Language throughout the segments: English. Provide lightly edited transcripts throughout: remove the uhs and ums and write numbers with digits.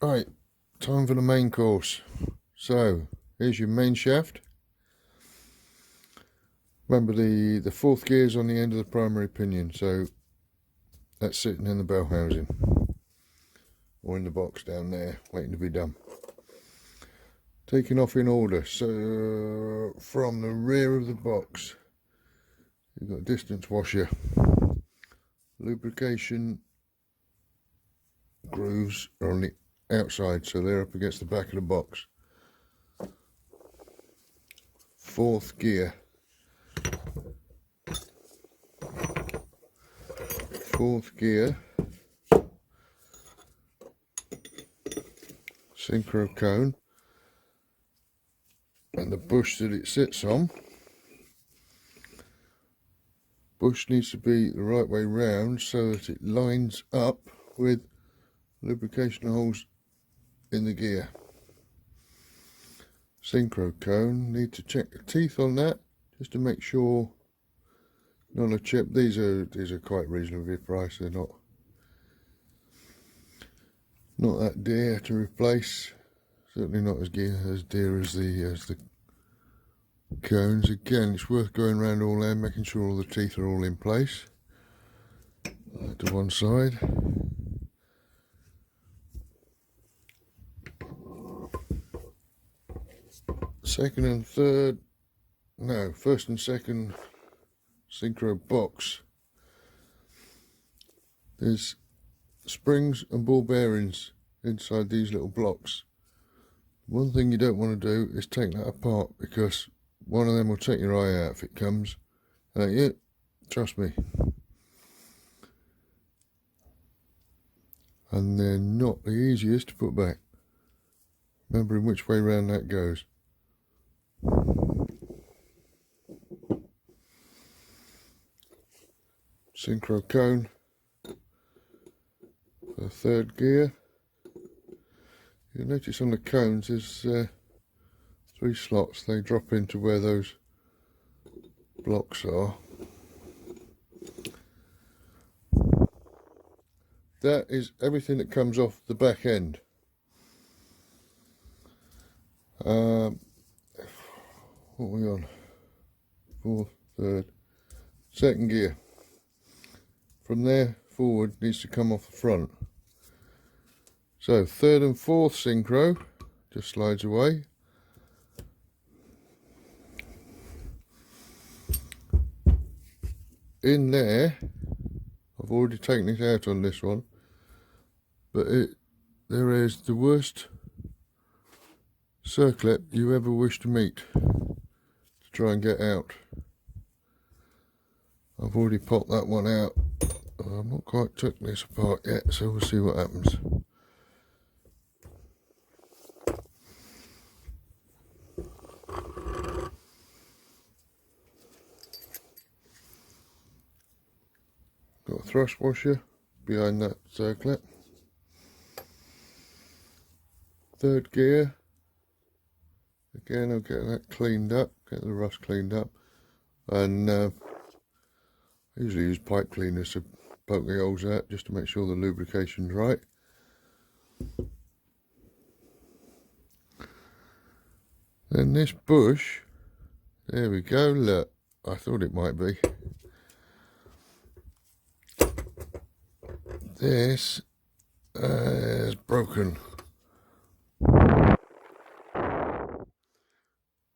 Right, time for the main course. So, here's your main shaft. Remember the fourth gear is on the end of the primary pinion, so that's sitting in the bell housing. Or in the box down there, waiting to be done. Taking off in order, so from the rear of the box, you've got a distance washer. Lubrication grooves are on the outside, so they're up against the back of the box. Fourth gear. Fourth gear. Synchro cone. And the bush that it sits on. Bush needs to be the right way round so that it lines up with lubrication holes in the gear. Synchro cone, need to check the teeth on that just to make sure none are chipped. These are quite reasonably priced. They're not that dear to replace. Certainly not as dear as the cones. Again, it's worth going around all there, making sure all the teeth are all in place. To one side. Second and third, no, first and second synchro box. There's springs and ball bearings inside these little blocks. One thing you don't want to do is take that apart, because one of them will take your eye out if it comes. Yeah, trust me. And they're not the easiest to put back. Remembering which way round that goes. Synchro cone for the third gear. You'll notice on the cones there's 3 slots. They drop into where those blocks are. That is everything that comes off the back end. What are we on? Fourth, third, second gear. From there forward needs to come off the front. So third and fourth synchro just slides away. In there, I've already taken it out on this one, but there is the worst circlip you ever wish to meet to try and get out. I've already popped that one out. I've not quite took this apart yet, so we'll see what happens. Got a thrust washer behind that circlip. Third gear. Again, I'll get that cleaned up, get the rust cleaned up, and I usually use pipe cleaners to poke the holes out just to make sure the lubrication's right. Then this bush, there we go, look, I thought it might be. This is broken.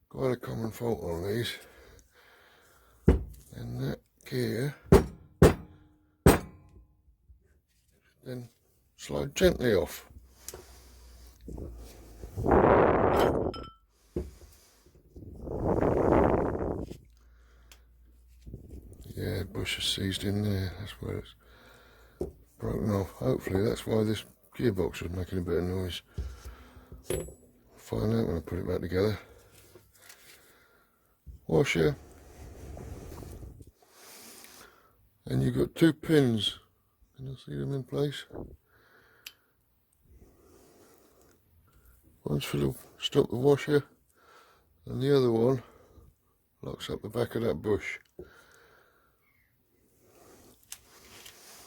Quite a common fault on these. And that gear then slide gently off. Yeah, bush is seized in there, that's where it's broken off. Hopefully that's why this gearbox was making a bit of noise. I'll find out when I put it back together. Washer. And you've got 2 pins. Can you see them in place? One's for the stop the washer, and the other one locks up the back of that bush.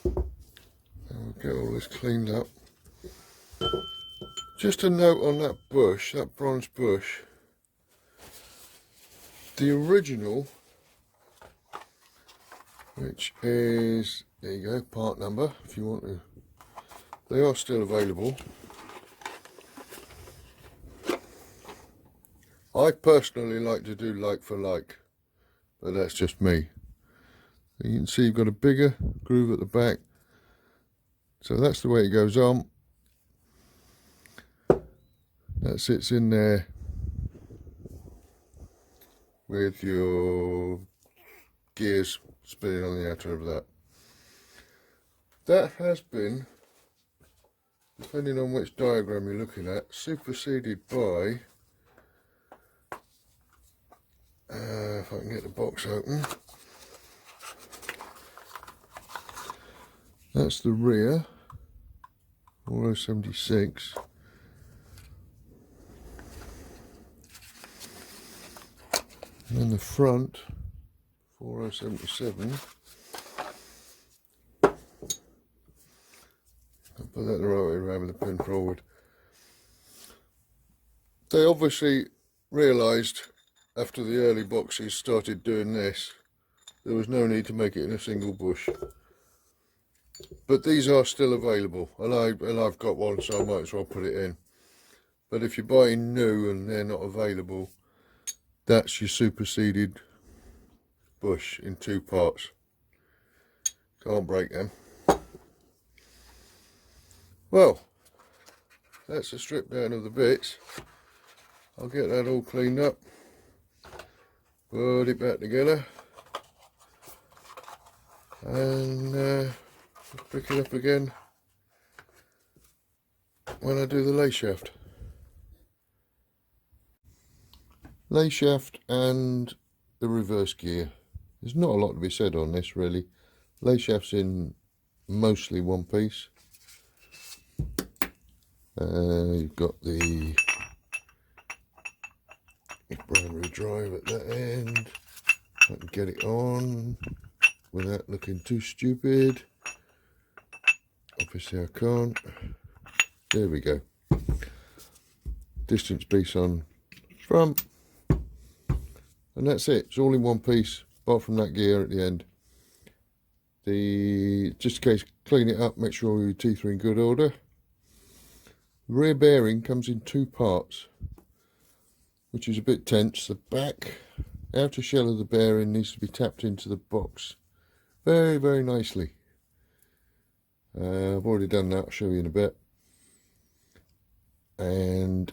And we'll get all this cleaned up. Just a note on that bush, that bronze bush. The original, which is, there you go, part number, if you want to. They are still available. I personally like to do like for like, but that's just me. You can see you've got a bigger groove at the back. So that's the way it goes on. That sits in there with your gears spinning on the outer of that. That has been, depending on which diagram you're looking at, superseded by, if I can get the box open, that's the rear, 4076. And then the front, 4077. I'll put that the right way around with the pen forward. They obviously realised after the early boxes started doing this, there was no need to make it in a single bush. But these are still available, and I've got one, so I might as well put it in. But if you're buying new and they're not available, that's your superseded bush in 2 parts. Can't break them. Well, that's a strip down of the bits. I'll get that all cleaned up, put it back together, and pick it up again when I do the lay shaft. Lay shaft and the reverse gear. There's not a lot to be said on this really. Lay shaft's in mostly one piece. You've got the primary drive at that end. I can get it on without looking too stupid. Obviously I can't. There we go. Distance piece on front. And that's it. It's all in one piece, apart from that gear at the end. Just in case, clean it up, make sure your teeth are in good order. The rear bearing comes in 2 parts, which is a bit tense. The back outer shell of the bearing needs to be tapped into the box very, very nicely. I've already done that, I'll show you in a bit. And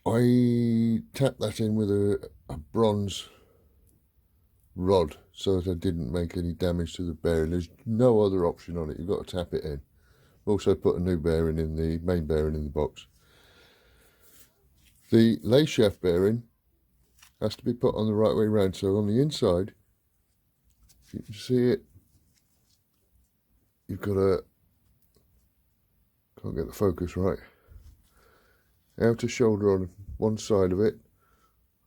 I tapped that in with a bronze rod so that I didn't make any damage to the bearing. There's no other option on it, you've got to tap it in. Also put a new bearing in, the main bearing in the box. The lay shaft bearing has to be put on the right way around, so on the inside, if you can see it, you've got a, can't get the focus right, outer shoulder on one side of it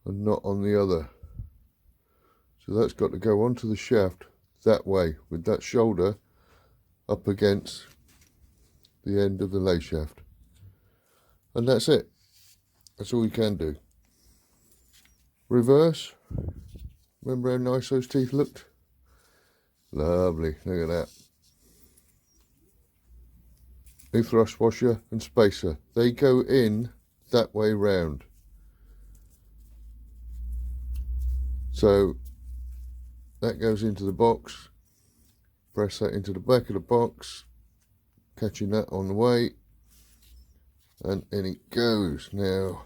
and not on the other. So that's got to go onto the shaft that way, with that shoulder up against the end of the lay shaft. And that's it. That's all you can do. Reverse. Remember how nice those teeth looked? Lovely. Look at that. New thrust washer and spacer. They go in that way round. So that goes into the box. Press that into the back of the box, catching that on the way, and in it goes. Now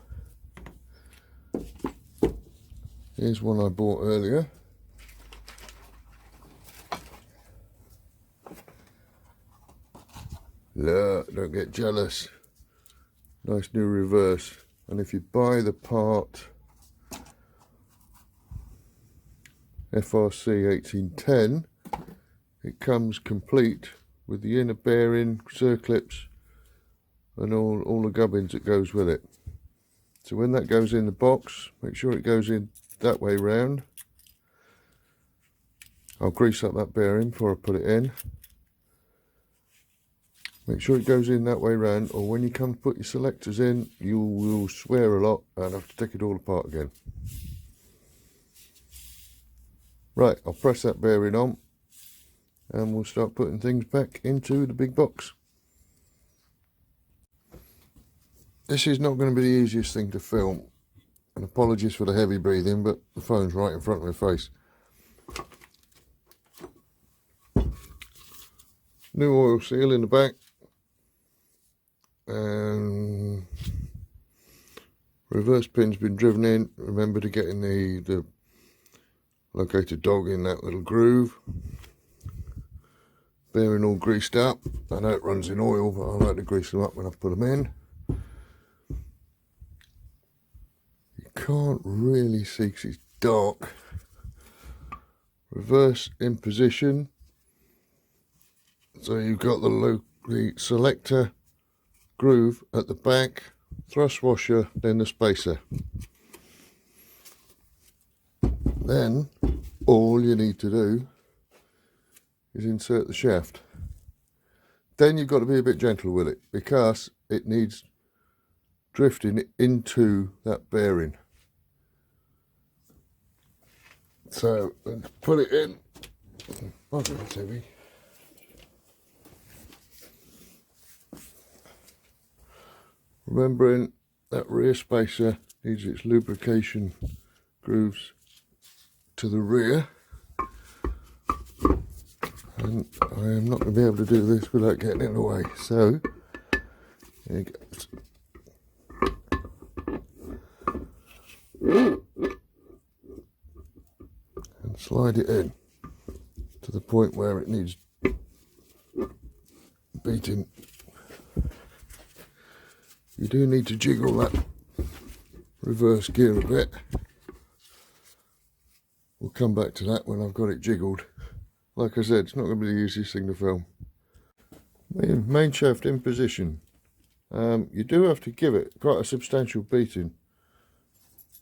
here's one I bought earlier. Look, don't get jealous. Nice new reverse. And if you buy the part FRC 1810, it comes complete with the inner bearing, circlips, and all the gubbins that goes with it. So when that goes in the box, make sure it goes in that way round. I'll grease up that bearing before I put it in. Make sure it goes in that way round, or when you come to put your selectors in, you will swear a lot and have to take it all apart again. Right, I'll press that bearing on and we'll start putting things back into the big box. This is not going to be the easiest thing to film, and apologies for the heavy breathing, but the phone's right in front of my face. New oil seal in the back, and reverse pin's been driven in. Remember to get in the locator dog in that little groove. Bearing all greased up. I know it runs in oil, but I like to grease them up when I put them in. You can't really see because it's dark. Reverse in position. So you've got the selector groove at the back, thrust washer, then the spacer. Then all you need to do is insert the shaft. Then you've got to be a bit gentle with it because it needs drifting into that bearing. So let's put it in. Oh, that's heavy. Remembering that rear spacer needs its lubrication grooves to the rear, and I am not going to be able to do this without getting in the way, so there it goes. And slide it in to the point where it needs beating. You do need to jiggle that reverse gear a bit. We'll come back to that when I've got it jiggled. Like I said, it's not going to be the easiest thing to film. Main shaft in position. You do have to give it quite a substantial beating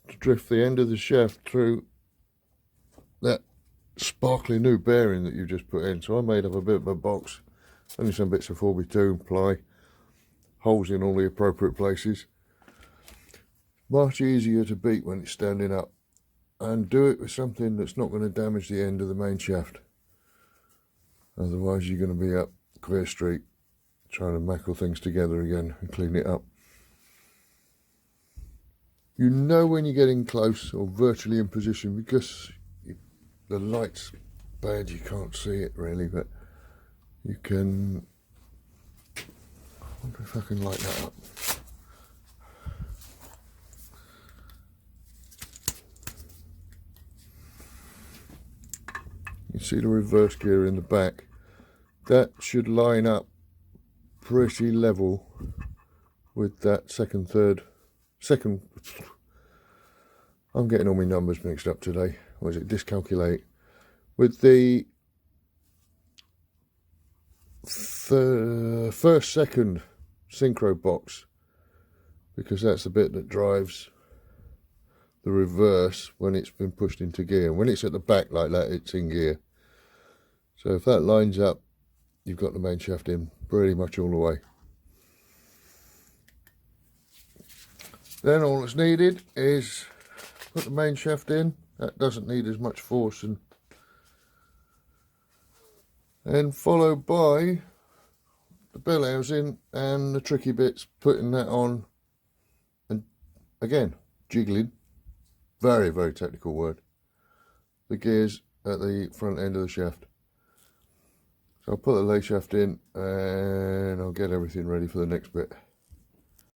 to drift the end of the shaft through that sparkly new bearing that you just put in. So I made up a bit of a box, only some bits of 4x2 ply, holes in all the appropriate places. Much easier to beat when it's standing up, and do it with something that's not going to damage the end of the main shaft. Otherwise you're going to be up Clear Street trying to mackle things together again and clean it up. You know when you're getting close or virtually in position because the light's bad, you can't see it really, but you can. I wonder if I can light that up. You see the reverse gear in the back. That should line up pretty level with that second. I'm getting all my numbers mixed up today. Or is it discalculate? With the first second synchro box, because that's the bit that drives the reverse when it's been pushed into gear. When it's at the back like that, it's in gear. So if that lines up, you've got the main shaft in pretty much all the way. Then all that's needed is put the main shaft in. That doesn't need as much force, and followed by the bell housing and the tricky bits, putting that on, and again jiggling, very very technical word, the gears at the front end of the shaft. So I'll put the lay shaft in and I'll get everything ready for the next bit.